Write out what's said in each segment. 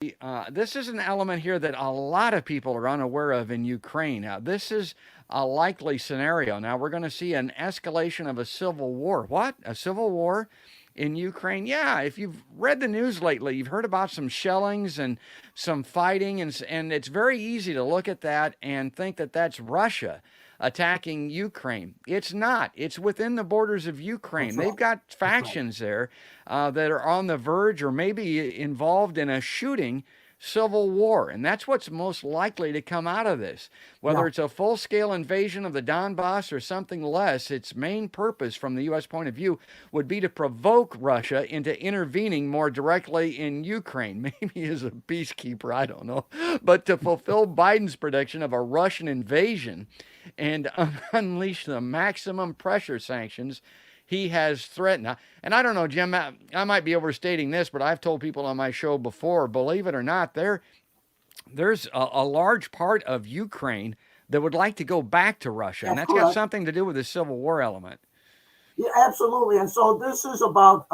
This is an element here that a lot of people are unaware of in Ukraine. Now, this is a likely scenario. Now, we're going to see an escalation of a civil war. What? A civil war in Ukraine? Yeah, if you've read the news lately, you've heard about some shellings and some fighting, and it's very easy to look at that and think that that's Russia attacking Ukraine. It's not. It's within the borders of Ukraine. That's They've right. got That's right. factions there that are on the verge or maybe involved in a shooting civil war. And that's what's most likely to come out of this. Whether Yeah. it's a full scale invasion of the Donbass or something less, its main purpose from the U.S. point of view would be to provoke Russia into intervening more directly in Ukraine. Maybe as a peacekeeper, I don't know. But to fulfill Biden's prediction of a Russian invasion and unleash the maximum pressure sanctions he has threatened. And I don't know, Jim, I might be overstating this, but I've told people on my show before, believe it or not, there's a large part of Ukraine that would like to go back to Russia, and That's that's got correct. something to do with the Civil War element. Yeah, absolutely. And so this is about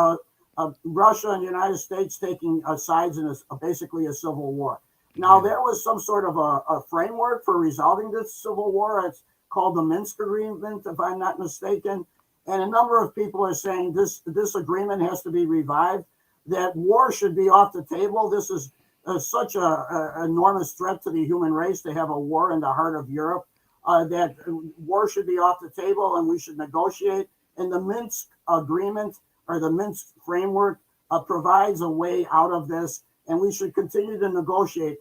Russia and the United States taking sides in basically a civil war. Now, Yeah. there was some sort of a framework for resolving this civil war. It's called the Minsk Agreement, if I'm not mistaken. And a number of people are saying this agreement has to be revived, that war should be off the table. This is such a enormous threat to the human race to have a war in the heart of Europe, that war should be off the table and we should negotiate. And the Minsk agreement or the Minsk framework provides a way out of this, and we should continue to negotiate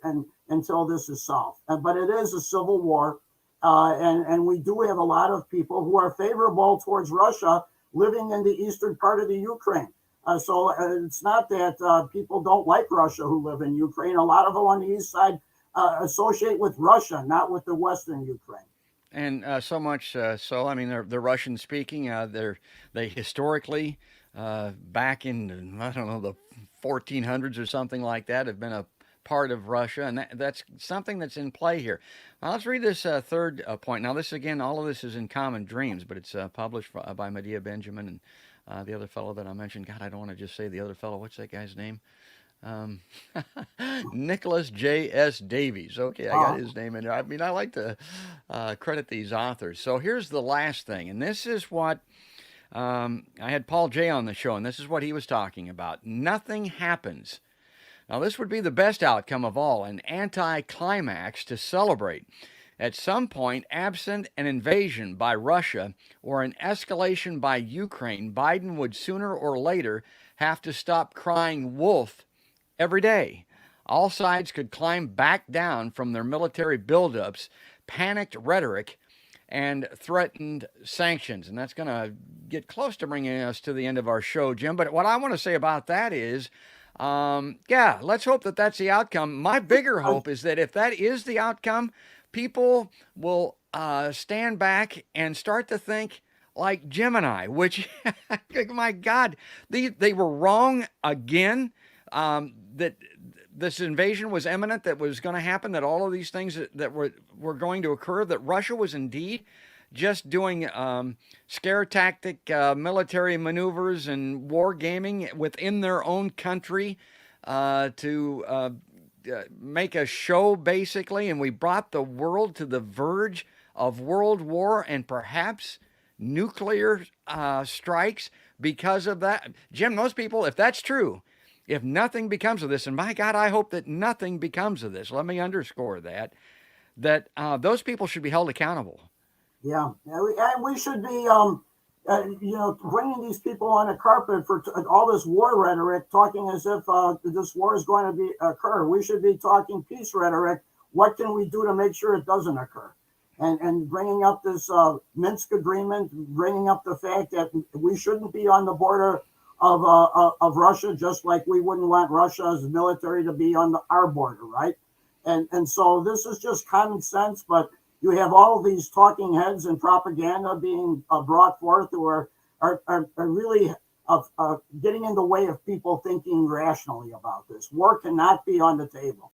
until this is solved. But it is a civil war, and we do have a lot of people who are favorable towards Russia living in the eastern part of the Ukraine. So it's not that people don't like Russia who live in Ukraine. A lot of them on the east side associate with Russia, not with the western Ukraine. And so much so, I mean, they're Russian speaking. They historically, back in I don't know the 1400s or something like that, have been a part of Russia, and that's something that's in play here. Now, let's read this third point. Now, this again, all of this is in Common Dreams, but it's published by Medea Benjamin and the other fellow that I mentioned. God, I don't want to just say the other fellow. What's that guy's name? Um, Nicholas J.S. Davies. Okay, I got Uh, his name in there. I mean, I like to credit these authors. So here's the last thing, and this is what I had Paul J. on the show, and this is what he was talking about. Nothing happens. Now, this would be the best outcome of all, an anticlimax to celebrate. At some point, absent an invasion by Russia or an escalation by Ukraine, Biden would sooner or later have to stop crying wolf every day. All sides could climb back down from their military buildups, panicked rhetoric, and threatened sanctions. And that's going to get close to bringing us to the end of our show, Jim. But what I want to say about that is, yeah, let's hope that that's the outcome. My bigger I, hope is that if that is the outcome, people will stand back and start to think like Gemini, which, my God, they were wrong again. That this invasion was imminent, that was going to happen, that all of these things that were going to occur, that Russia was indeed just doing scare tactic military maneuvers and war gaming within their own country to make a show, basically. And we brought the world to the verge of world war and perhaps nuclear strikes because of that. Jim, most people, if that's true, if nothing becomes of this, and my God, I hope that nothing becomes of this, let me underscore that those people should be held accountable. yeah, and we should be, bringing these people on a carpet for all this war rhetoric, talking as if this war is going to occur. We should be talking peace rhetoric. What can we do to make sure it doesn't occur? And bringing up this Minsk agreement, bringing up the fact that we shouldn't be on the border of Russia, just like we wouldn't want Russia's military to be on our border, right? And so this is just common sense, but you have all of these talking heads and propaganda being brought forth who are really getting in the way of people thinking rationally about this. War cannot be on the table.